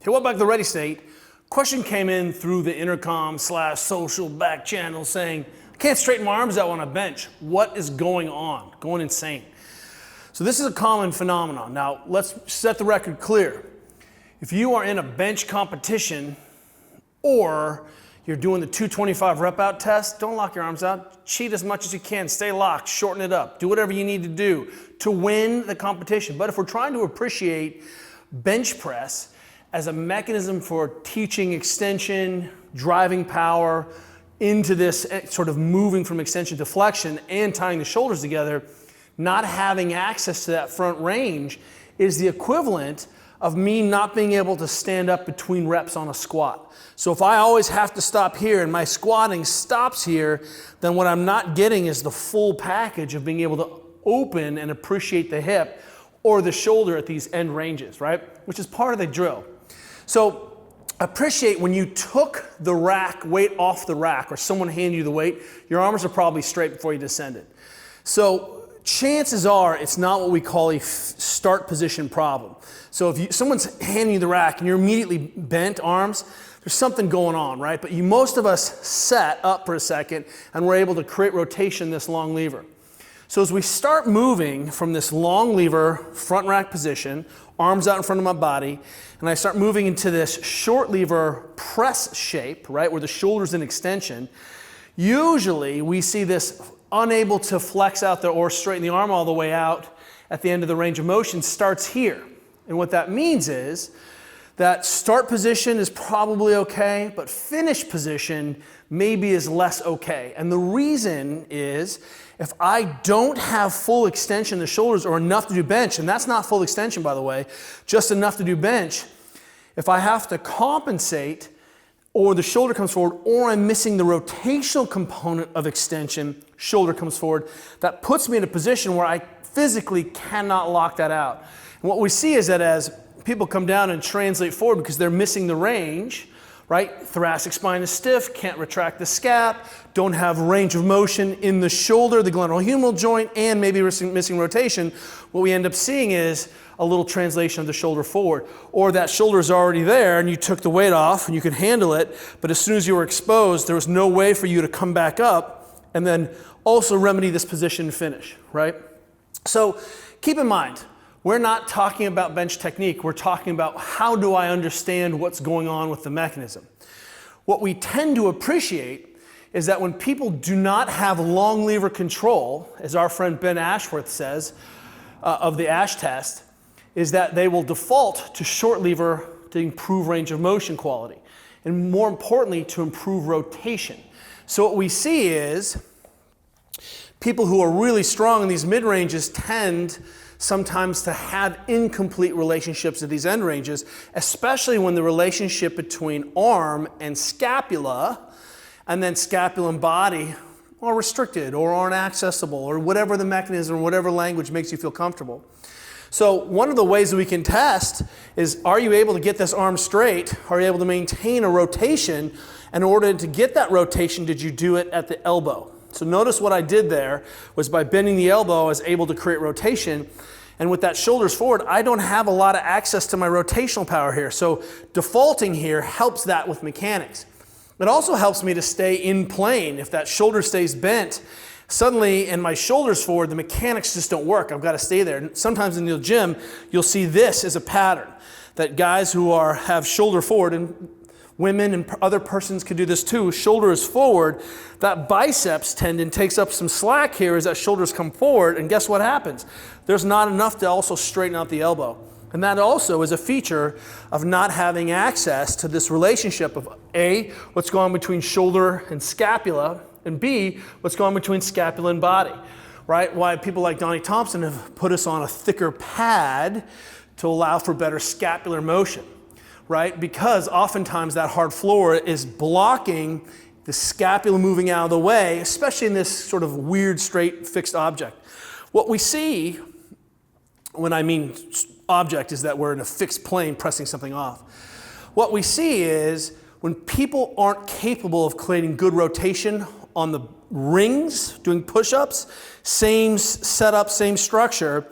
Hey, welcome back to the Ready State. Question came in through the intercom/social back channel saying, I can't straighten my arms out on a bench. What is going on? Going insane. So this is a common phenomenon. Now, let's set the record clear. If you are in a bench competition or you're doing the 225 rep out test, don't lock your arms out. Cheat as much as you can. Stay locked. Shorten it up. Do whatever you need to do to win the competition. But if we're trying to appreciate bench press as a mechanism for teaching extension, driving power into this sort of moving from extension to flexion and tying the shoulders together, not having access to that front range is the equivalent of me not being able to stand up between reps on a squat. So if I always have to stop here and my squatting stops here, then what I'm not getting is the full package of being able to open and appreciate the hip or the shoulder at these end ranges, right? Which is part of the drill. So appreciate when you took the rack weight off the rack or someone handed you the weight, your arms are probably straight before you descended. So chances are it's not what we call a start position problem. So if someone's handing you the rack and you're immediately bent arms, there's something going on, right? But most of us sat up for a second and we're able to create rotation in this long lever. So as we start moving from this long lever front rack position, arms out in front of my body, and I start moving into this short lever press shape, right, where the shoulder's in extension, usually we see this unable to flex out there or straighten the arm all the way out at the end of the range of motion starts here. And what that means is that start position is probably okay, but finish position maybe is less okay. And the reason is if I don't have full extension in the shoulders or enough to do bench, and that's not full extension by the way, just enough to do bench, if I have to compensate or the shoulder comes forward or I'm missing the rotational component of extension, shoulder comes forward, that puts me in a position where I physically cannot lock that out. And what we see is that as people come down and translate forward because they're missing the range, right? Thoracic spine is stiff, can't retract the scap, don't have range of motion in the shoulder, the glenohumeral joint, and maybe missing rotation. What we end up seeing is a little translation of the shoulder forward. Or that shoulder is already there and you took the weight off and you could handle it, but as soon as you were exposed, there was no way for you to come back up and then also remedy this position and finish, right? So keep in mind, we're not talking about bench technique. We're talking about how do I understand what's going on with the mechanism. What we tend to appreciate is that when people do not have long lever control, as our friend Ben Ashworth says of the Ash test, is that they will default to short lever to improve range of motion quality, and more importantly, to improve rotation. So what we see is people who are really strong in these mid-ranges tend sometimes to have incomplete relationships at these end ranges, especially when the relationship between arm and scapula and then scapula and body are restricted or aren't accessible or whatever the mechanism or whatever language makes you feel comfortable. So one of the ways that we can test is, are you able to get this arm straight? Are you able to maintain a rotation? In order to get that rotation, did you do it at the elbow? So notice what I did there was by bending the elbow, I was able to create rotation. And with that shoulders forward, I don't have a lot of access to my rotational power here. So defaulting here helps that with mechanics. It also helps me to stay in plane. If that shoulder stays bent, suddenly in my shoulders forward, the mechanics just don't work. I've got to stay there. And sometimes in the gym, you'll see this as a pattern, that guys who have shoulder forward, and women and other persons can do this too, shoulder is forward, that biceps tendon takes up some slack here as that shoulders come forward, and guess what happens? There's not enough to also straighten out the elbow. And that also is a feature of not having access to this relationship of A, what's going on between shoulder and scapula, and B, what's going on between scapula and body, right? Why people like Donnie Thompson have put us on a thicker pad to allow for better scapular motion, right? Because oftentimes that hard floor is blocking the scapula moving out of the way, especially in this sort of weird, straight, fixed object. What we see, when I mean object, is that we're in a fixed plane pressing something off. What we see is when people aren't capable of creating good rotation on the rings, doing push-ups, same setup, same structure,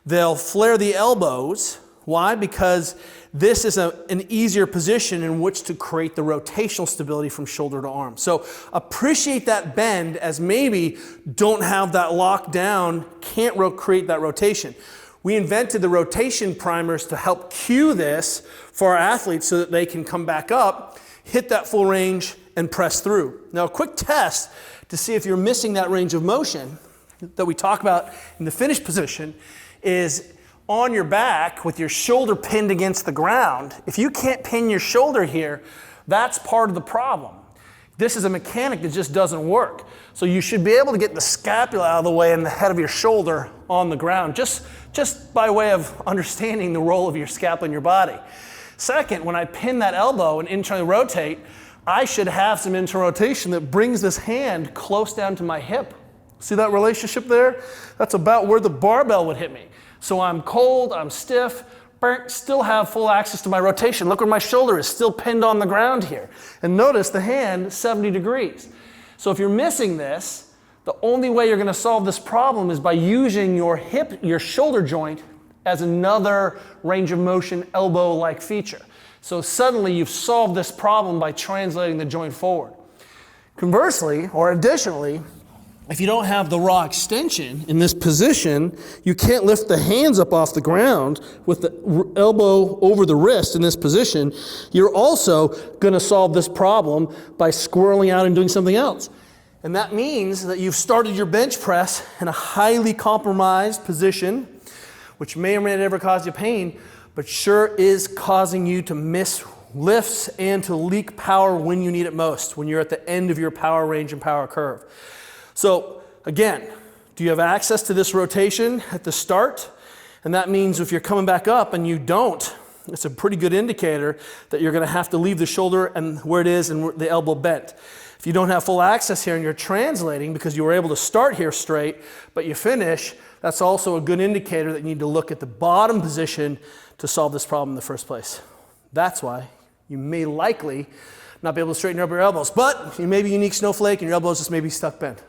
they'll flare the elbows. Why? Because this is an easier position in which to create the rotational stability from shoulder to arm. So appreciate that bend as maybe don't have that lock down, can't create that rotation. We invented the rotation primers to help cue this for our athletes so that they can come back up, hit that full range, and press through. Now, a quick test to see if you're missing that range of motion that we talk about in the finish position is on your back with your shoulder pinned against the ground. If you can't pin your shoulder here, that's part of the problem. This is a mechanic that just doesn't work. So you should be able to get the scapula out of the way and the head of your shoulder on the ground, just by way of understanding the role of your scapula in your body. Second, when I pin that elbow and internally rotate, I should have some internal rotation that brings this hand close down to my hip. See that relationship there? That's about where the barbell would hit me. So I'm cold, I'm stiff, still have full access to my rotation. Look where my shoulder is, still pinned on the ground here. And notice the hand, 70 degrees. So if you're missing this, the only way you're going to solve this problem is by using your hip, your shoulder joint as another range of motion elbow-like feature. So suddenly you've solved this problem by translating the joint forward. Conversely, or additionally, if you don't have the raw extension in this position, you can't lift the hands up off the ground with the elbow over the wrist in this position. You're also going to solve this problem by squirreling out and doing something else. And that means that you've started your bench press in a highly compromised position, which may or may not ever cause you pain, but sure is causing you to miss lifts and to leak power when you need it most, when you're at the end of your power range and power curve. So again, do you have access to this rotation at the start? And that means if you're coming back up and you don't, it's a pretty good indicator that you're going to have to leave the shoulder and where it is and the elbow bent. If you don't have full access here and you're translating because you were able to start here straight, but you finish, that's also a good indicator that you need to look at the bottom position to solve this problem in the first place. That's why you may likely not be able to straighten up your elbows, but you may be a unique snowflake and your elbows just may be stuck bent.